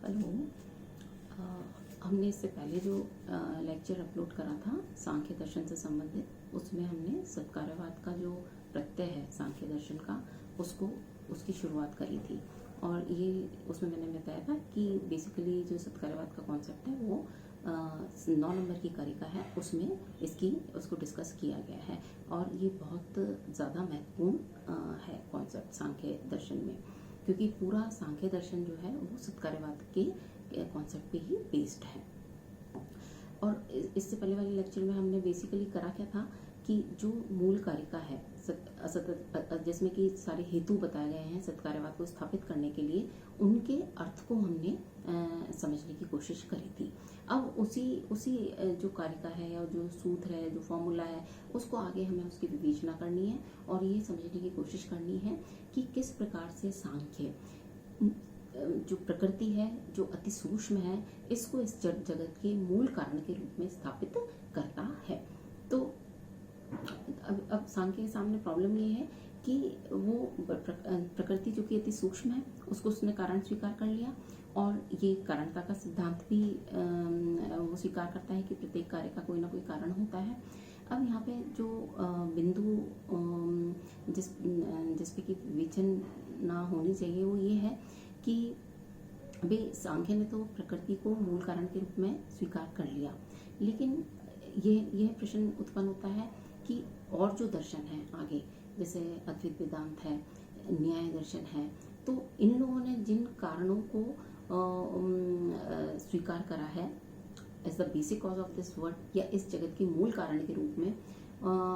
Hello. हमने इससे पहले जो लेक्चर अपलोड करा था सांख्य दर्शन से संबंधित, उसमें हमने सत्कार्यवाद का जो प्रत्यय है सांख्य दर्शन का, उसकी शुरुआत करी थी। और ये उसमें मैंने बताया था कि बेसिकली जो सत्कार्यवाद का कॉन्सेप्ट है वो 9 नंबर की कारिका है, उसमें उसको डिस्कस किया गया है। और ये बहुत ज़्यादा महत्वपूर्ण है कॉन्सेप्ट सांख्य दर्शन में, क्योंकि पूरा सांख्य दर्शन जो है वो सत्कार्यवाद के कॉन्सेप्ट पे ही बेस्ड है। और इससे पहले वाले लेक्चर में हमने बेसिकली करा क्या था कि जो मूल कारिका है जिसमें कि सारे हेतु बताए गए हैं सत्कार्यवाद को स्थापित करने के लिए, उनके अर्थ को हमने समझने की कोशिश करी थी। अब उसी जो कारिका है या जो सूत्र है, जो फॉर्मूला है, उसको आगे हमें उसकी विवेचना करनी है और ये समझने की कोशिश करनी है कि किस प्रकार से सांख्य जो प्रकृति है, जो अति सूक्ष्म है, इसको इस जगत के मूल कारण के रूप में स्थापित करता है। तो अब सांख्य के सामने प्रॉब्लम ये है कि वो प्रकृति जो कि अति सूक्ष्म है, उसको उसने कारण स्वीकार कर लिया और ये कारणता का सिद्धांत भी वो स्वीकार करता है कि प्रत्येक कार्य का कोई ना कोई कारण होता है। अब यहाँ पे जो बिंदु जिस पे की विवेचना होनी चाहिए वो ये है कि अभी सांख्य ने तो प्रकृति को मूल कारण के रूप में स्वीकार कर लिया, लेकिन ये प्रश्न उत्पन्न होता है कि और जो दर्शन है आगे, जैसे अद्वैत वेदांत है, न्याय दर्शन है, तो इन लोगों ने जिन कारणों को स्वीकार करा है as the basic cause of this world, या इस जगत के मूल कारण के रूप में,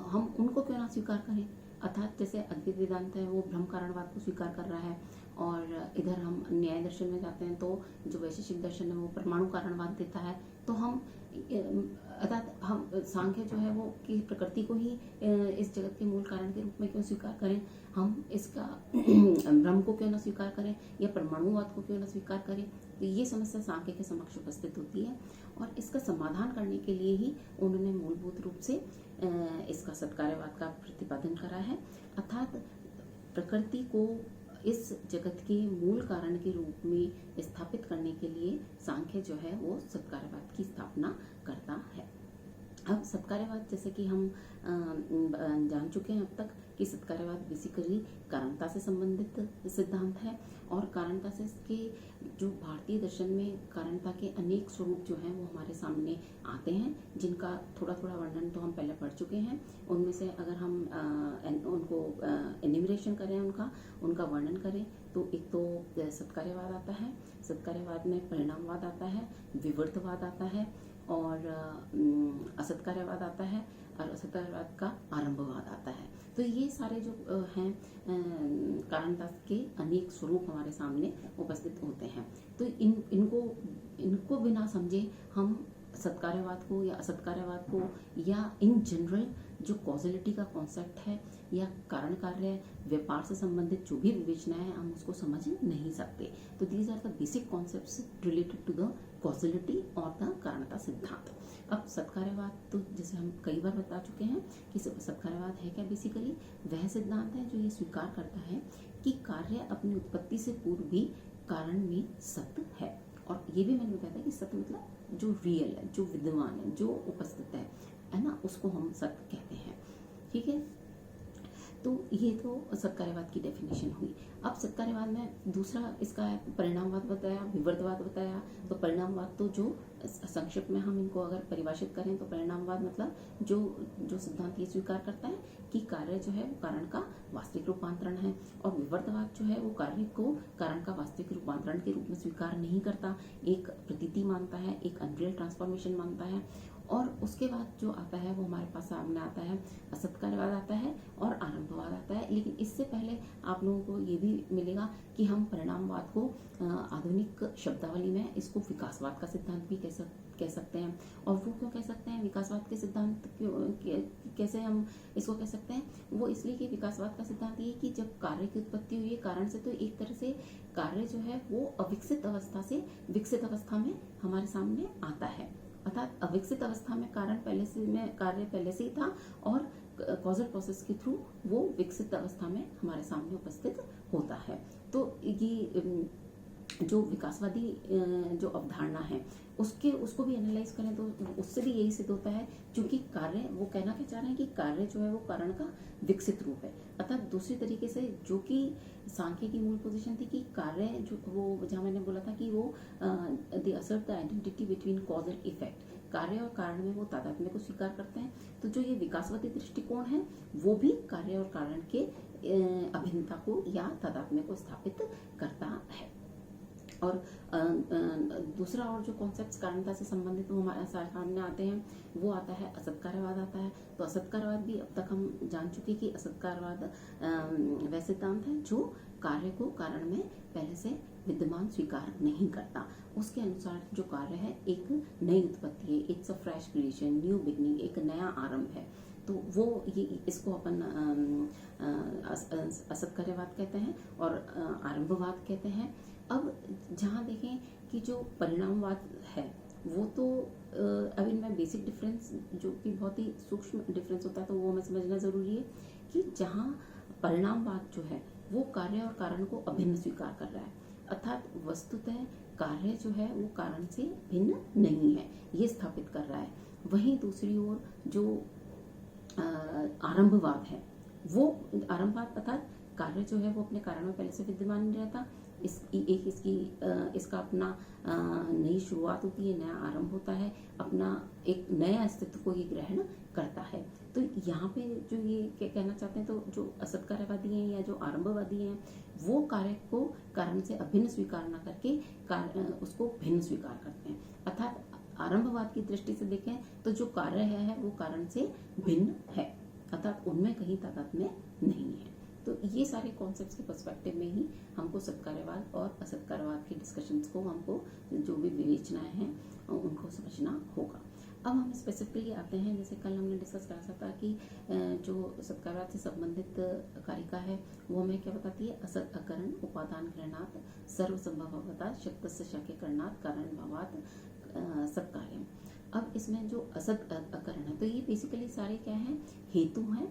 हम उनको क्यों ना स्वीकार करें। अर्थात जैसे अद्वैत वेदांत है वो ब्रह्म कारणवाद को स्वीकार कर रहा है, और इधर हम न्याय दर्शन में जाते हैं तो जो वैशेषिक दर्शन है वो परमाणु कारणवाद देता है। तो हम अर्थात हम सांख्य जो है वो कि प्रकृति को ही इस जगत के मूल कारण के रूप में क्यों स्वीकार करें, हम इसका ब्रह्म को क्यों ना स्वीकार करें या परमाणुवाद को क्यों ना स्वीकार करें। तो ये समस्या सांख्य के समक्ष उपस्थित होती है और इसका समाधान करने के लिए ही उन्होंने मूलभूत रूप से इसका सत्कार्यवाद का प्रतिपादन करा है। अर्थात प्रकृति को इस जगत के मूल कारण के रूप में स्थापित करने के लिए सांख्य जो है वो सत्कार्यवाद की स्थापना करता है। अब सत्कार्यवाद, जैसे कि हम जान चुके हैं अब तक कि सत्कार्यवाद बेसिकली कारणता से संबंधित सिद्धांत है, और कारणता से के जो भारतीय दर्शन में कारणता के अनेक स्वरूप जो हैं वो हमारे सामने आते हैं, जिनका थोड़ा थोड़ा वर्णन तो हम पहले पढ़ चुके हैं। उनमें से अगर हम उनको एनिमरेशन करें, उनका वर्णन करें, तो एक तो सत्कार्यवाद आता है, सत्कार्यवाद में परिणामवाद आता है, विवर्तवाद आता है, और असत्कार्यवाद आता है, और असत्कार्यवाद का आरंभवाद आता है। तो ये सारे जो हैं कारणता के अनेक स्वरूप हमारे सामने उपस्थित होते हैं। तो इनको बिना समझे हम सत्कार्यवाद को या असत्कार्यवाद को या इन जनरल जो कॉजलिटी का कॉन्सेप्ट है या कारण कार्य व्यापार से संबंधित जो भी विवेचना है, हम उसको समझ नहीं सकते। तो these are the basic concepts related to the causality और द कारणता सिद्धांत। अब सत्कार्यवाद तो जैसे हम कई बार बता चुके हैं कि सत्कार्यवाद है क्या, बेसिकली वह सिद्धांत है जो ये स्वीकार करता है कि कार्य अपनी उत्पत्ति से पूर्व भी कारण में सत्य है। और ये भी मैंने बताया था कि सत्य मतलब जो रियल है, जो विद्यमान है, जो उपस्थित है ना, उसको हम सत्य कहते हैं। ठीक है, तो ये तो सत्कार्यवाद की डेफिनेशन हुई। अब सत्कार्यवाद में दूसरा इसका परिणामवाद बताया, विवर्तवाद बताया। तो परिणामवाद तो जो संक्षिप्त में हम इनको अगर परिभाषित करें तो परिणामवाद मतलब जो सिद्धांत ये स्वीकार करता है कि कार्य जो है वो कारण का वास्तविक रूपांतरण है, और विवर्तवाद जो है वो कार्य को कारण का वास्तविक रूपांतरण के रूप में स्वीकार नहीं करता, एक प्रतीति मानता है, एक अनरियल ट्रांसफॉर्मेशन मानता है। और उसके बाद जो आता है वो हमारे पास सामने आता है असत्कार्यवाद आता है और आरंभवाद आता है। लेकिन इससे पहले आप लोगों को ये भी मिलेगा कि हम परिणामवाद को आधुनिक शब्दावली में इसको विकासवाद का सिद्धांत भी कह सकते हैं। और वो क्यों कह सकते हैं विकासवाद के सिद्धांत, कैसे हम इसको कह सकते हैं, वो इसलिए कि विकासवाद का सिद्धांत ये कि जब कार्य की उत्पत्ति हुई है कारण से, तो एक तरह से कार्य जो है वो अविकसित अवस्था से विकसित अवस्था में हमारे सामने आता है। अर्थात अविकसित अवस्था में कार्य पहले से ही था, और कॉजल प्रोसेस के थ्रू वो विकसित अवस्था में हमारे सामने उपस्थित होता है। तो ये जो विकासवादी जो अवधारणा है उसको भी एनालाइज करें तो उससे भी यही सिद्ध होता है, क्योंकि कार्य, वो कहना क्या चाह रहे हैं कि कार्य जो है वो कारण का विकसित रूप है। अर्थात दूसरी तरीके से जो कि सांख्य की मूल पोजीशन थी कि कार्य जो, वो जहाँ मैंने बोला था कि वो the assert the identity between cause and effect, कार्य और कारण में वो तादात्म्य को स्वीकार करते हैं। तो जो ये विकासवादी दृष्टिकोण है वो भी कार्य और कारण के अभिन्नता को या तादात्म्य को स्थापित करता है। और दूसरा और जो कॉन्सेप्ट्स कारणता से संबंधित वो हमारे सामने आते हैं, वो आता है असत्कार्यवाद आता है। तो असत्कार्यवाद भी अब तक हम जान चुके कि असत्कार्यवाद वह सिद्धांत है जो कार्य को कारण में पहले से विद्यमान स्वीकार नहीं करता। उसके अनुसार जो कार्य है एक नई उत्पत्ति है, it's a fresh creation, new beginning, एक नया आरंभ है। तो वो ये इसको अपन असत्कार्यवाद कहते हैं और आरंभवाद कहते हैं। अब जहाँ देखें कि जो परिणामवाद है वो तो अब इनमें बेसिक डिफरेंस जो कि बहुत ही सूक्ष्म डिफरेंस होता है, तो वो हमें समझना जरूरी है कि जहाँ परिणामवाद जो है वो कार्य और कारण को अभिन्न स्वीकार कर रहा है, अर्थात वस्तुतः कार्य जो है वो कारण से भिन्न नहीं है, ये स्थापित कर रहा है। वहीं दूसरी ओर जो आरंभवाद है, वो आरंभवाद अर्थात कार्य जो है वो अपने कारण में पहले से विद्यमान नहीं रहता, इसका अपना नई शुरुआत होती है, नया आरंभ होता है, अपना एक नए अस्तित्व को ये ग्रहण करता है। तो यहाँ पे जो ये क्या कहना चाहते हैं, तो जो असत्कार्यवादी हैं या जो आरंभवादी हैं वो कार्य को कारण से अभिन्न स्वीकार न करके उसको भिन्न स्वीकार करते हैं। अर्थात आरंभवाद की दृष्टि से देखें तो जो कार्य है वो कारण से भिन्न है, अर्थात उनमें कहीं तादात्म्य नहीं है। तो ये सारे कॉन्सेप्ट्स के पर्सपेक्टिव में ही हमको सत्कार्यवाद और असत्कार्यवाद के डिस्कशंस को, हमको जो भी विवेचनाएं हैं उनको समझना होगा। अब हम स्पेसिफिकली आते हैं, जैसे कल हमने डिस्कस करा था कि जो सत्कार्यवाद से संबंधित कारिका है वो हमें क्या बताती है, असत अकरण उपादान ग्रहणात् सर्वसंभवतः शक्तस्य शक्यकरणात् कारण भावात् सत्कार्यम। अब इसमें जो असत अकरण है तो ये बेसिकली सारे क्या हैं, हेतु हैं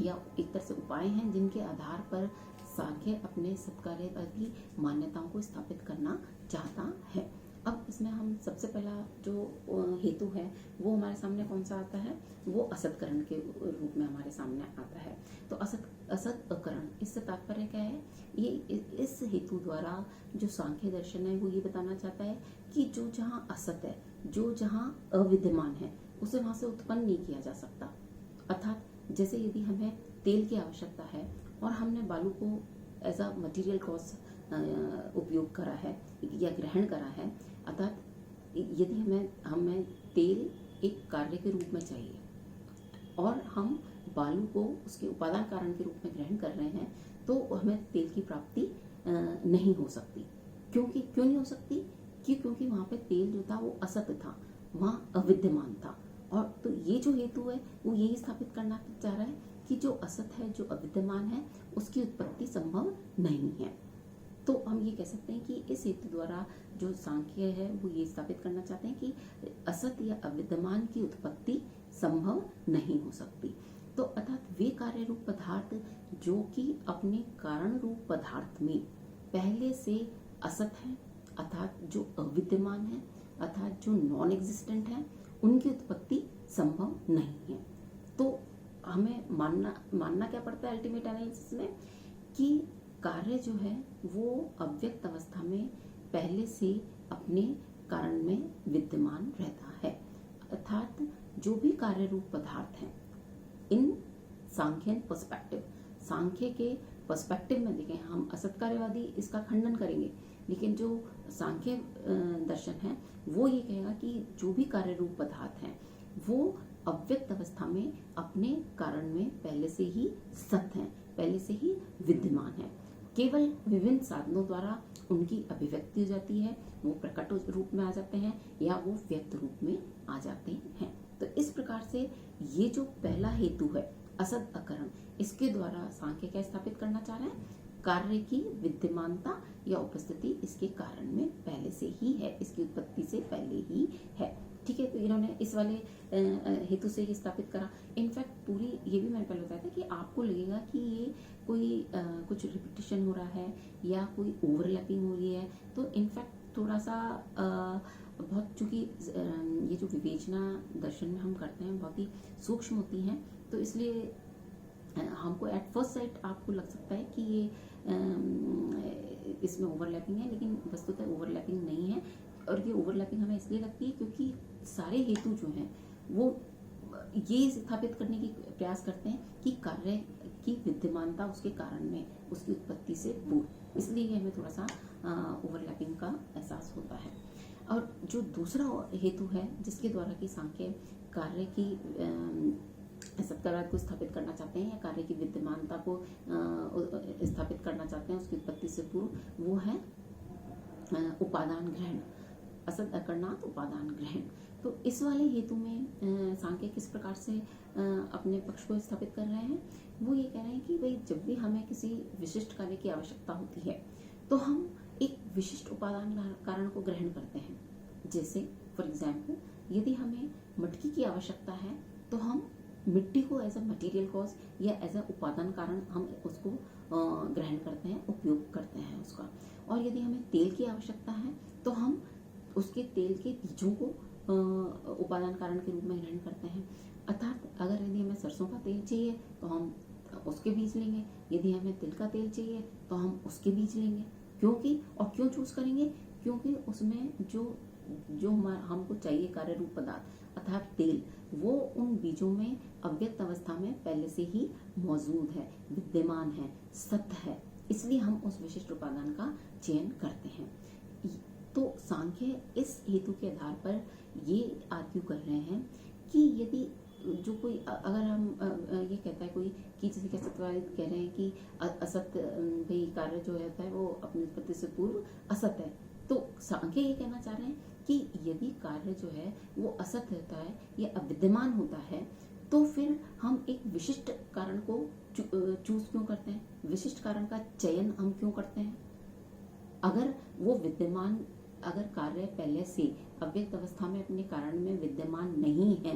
या एक तरह से उपाय हैं जिनके आधार पर सांख्य अपने सत्कार्यवादी मान्यताओं को स्थापित करना चाहता है। अब इसमें हम सबसे पहला जो हेतु है वो हमारे सामने कौन सा आता है, वो असत्करण के रूप में हमारे सामने आता है। तो असत अकरण, इससे तात्पर्य क्या है, ये इस हेतु द्वारा जो सांख्य दर्शन है वो ये बताना चाहता है कि जो जहाँ असत है, जो जहाँ अविद्यमान है, उसे वहां से उत्पन्न नहीं किया जा सकता। अर्थात जैसे यदि हमें तेल की आवश्यकता है और हमने बालू को एज अ मटीरियल कॉज उपयोग करा है या ग्रहण करा है, अर्थात यदि हमें तेल एक कार्य के रूप में चाहिए और हम बालू को उसके उपादान कारण के रूप में ग्रहण कर रहे हैं, तो हमें तेल की प्राप्ति नहीं हो सकती। क्यों नहीं हो सकती? क्योंकि वहाँ पे तेल जो था वो असत था, वहाँ अविद्यमान था। और तो ये जो हेतु है वो यही स्थापित करना चाह रहा है कि जो असत है, जो अविद्यमान है, उसकी उत्पत्ति संभव नहीं है। तो हम ये कह सकते हैं कि इस हेतु द्वारा जो सांख्य है वो ये स्थापित करना चाहते हैं कि असत या अविद्यमान की उत्पत्ति संभव नहीं हो सकती। तो अर्थात वे कार्य रूप पदार्थ जो कि अपने कारण रूप पदार्थ में पहले से असत है, अर्थात जो अविद्यमान है, अर्थात जो नॉन एग्जिस्टेंट है, उनकी उत्पत्ति संभव नहीं है। तो हमें मानना क्या पड़ता है अल्टीमेट एनालिसिस में, कि कार्य जो है वो अव्यक्त अवस्था में पहले से अपने कारण में विद्यमान रहता है। अर्थात जो भी कार्य रूप पदार्थ हैं, इन सांख्यन पर्सपेक्टिव, सांख्य के पर्सपेक्टिव में देखें, हम असत्कार्यवादी इसका खंडन करेंगे, लेकिन जो सांख्य दर्शन है वो ये कहेगा कि जो भी कार्य रूप पदार्थ हैं वो अव्यक्त अवस्था में अपने कारण में पहले से ही सत हैं, पहले से ही विद्यमान है। केवल विभिन्न साधनों द्वारा उनकी अभिव्यक्ति हो जाती है, वो प्रकट रूप में आ जाते हैं या वो व्यक्त रूप में आ जाते हैं। तो इस प्रकार से ये जो पहला हेतु है असत अकरण, इसके द्वारा सांख्य क्या स्थापित करना चाह रहे हैं, कार्य की विद्यमानता या उपस्थिति इसके कारण में पहले से ही है, इसकी उत्पत्ति से पहले ही है। ठीक है, तो इन्होंने इस वाले हेतु से ये स्थापित करा। इनफैक्ट पूरी ये भी मैंने पहले बताया था कि आपको लगेगा कि ये कोई कुछ रिपीटिशन हो रहा है या कोई ओवरलैपिंग हो रही है, तो इनफैक्ट थोड़ा सा बहुत, चूंकि ये जो विवेचना दर्शन में हम करते हैं बहुत ही सूक्ष्म होती हैं, तो इसलिए हमको एट फर्स्ट साइट आपको लग सकता है कि ये इसमें ओवरलैपिंग है, लेकिन वस्तुतः ओवरलैपिंग नहीं है। और ये ओवरलैपिंग हमें इसलिए लगती है क्योंकि सारे हेतु जो हैं वो ये स्थापित करने की प्रयास करते हैं कि कार्य की विद्यमानता उसके कारण में, उसकी उत्पत्ति से पूर्व, इसलिए हमें थोड़ा सा ओवरलैपिंग का एहसास होता है। और जो दूसरा हेतु है जिसके द्वारा कि सांख्य कार्य की सत्कार्य को स्थापित करना चाहते हैं या कार्य की विद्यमानता को स्थापित करना चाहते हैं उसकी उत्पत्ति से पूर्व, वो है उपादान ग्रहण, असत अकरणात उपादान ग्रहण। तो इस वाले हेतु में सांख्य किस प्रकार से अपने पक्ष को स्थापित कर रहे हैं, वो ये कह रहे हैं कि भाई जब भी हमें किसी विशिष्ट कार्य की आवश्यकता होती है तो हम एक विशिष्ट उपादान कारण को ग्रहण करते हैं। जैसे फॉर एग्जाम्पल यदि हमें मटकी की आवश्यकता है तो हम मिट्टी को एज अ मटीरियल कॉज या एज अ उपादान कारण हम उसको ग्रहण करते हैं, उपयोग करते हैं उसका। और यदि हमें तेल की आवश्यकता है तो हम उसके तेल के बीजों को उपादान कारण के रूप में ग्रहण करते हैं। अर्थात अगर यदि हमें सरसों का तेल चाहिए तो हम उसके बीज लेंगे, यदि हमें तिल का तेल चाहिए तो हम उसके बीज लेंगे। क्योंकि और क्यों चूज करेंगे, क्योंकि उसमें जो हमको चाहिए कार्य रूप पदार्थ अर्थात तेल, वो उन बीजों में अव्यक्त अवस्था में पहले से ही मौजूद है, विद्यमान है, सत्य है, इसलिए हम उस विशिष्ट उपादान का चयन करते हैं। तो सांख्य इस हेतु के आधार पर ये आर्ग्यू कर रहे हैं कि यदि जो कोई अगर हम ये कहता है कोई कि जैसे कि सत्यवादी कह रहे हैं कि असत्य भाई कार्य जो होता है वो अपनी उत्पत्ति से पूर्व असत्य है, तो सांख्य ये कहना चाह रहे हैं कि यदि कार्य जो है वो असत्य होता है या अविद्यमान होता है तो फिर हम एक विशिष्ट कारण को चूज क्यों करते हैं, विशिष्ट कारण का चयन हम क्यों करते हैं। अगर वो विद्यमान, अगर कार्य पहले से अव्यक्त अवस्था में अपने कारण में विद्यमान नहीं है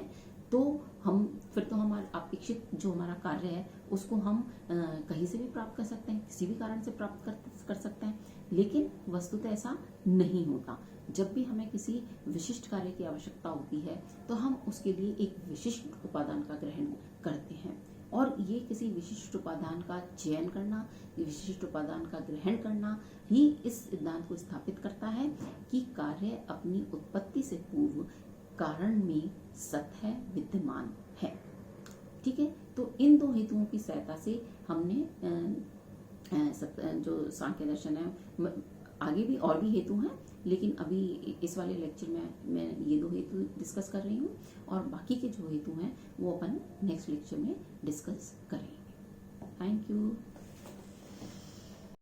तो हम फिर तो हमारा अपेक्षित जो हमारा कार्य है उसको हम कहीं से भी प्राप्त कर सकते हैं, किसी भी कारण से प्राप्त कर सकते हैं, लेकिन वस्तुतः ऐसा नहीं होता। जब भी हमें किसी विशिष्ट कार्य की आवश्यकता होती है तो हम उसके लिए एक विशिष्ट उपादान का ग्रहण करते हैं, और ये किसी विशिष्ट उपादान का चयन करना, विशिष्ट उपादान का ग्रहण करना ही इस सिद्धांत को स्थापित करता है कि कार्य अपनी उत्पत्ति से पूर्व कारण में सत्य है, विद्यमान है। ठीक है, तो इन दो हेतुओं की सहायता से हमने जो सांख्य दर्शन है, आगे भी और भी हेतु हैं, लेकिन अभी इस वाले लेक्चर में मैं ये दो हेतु डिस्कस कर रही हूँ, और बाकी के जो हेतु हैं वो अपन नेक्स्ट लेक्चर में डिस्कस करेंगे। Thank you.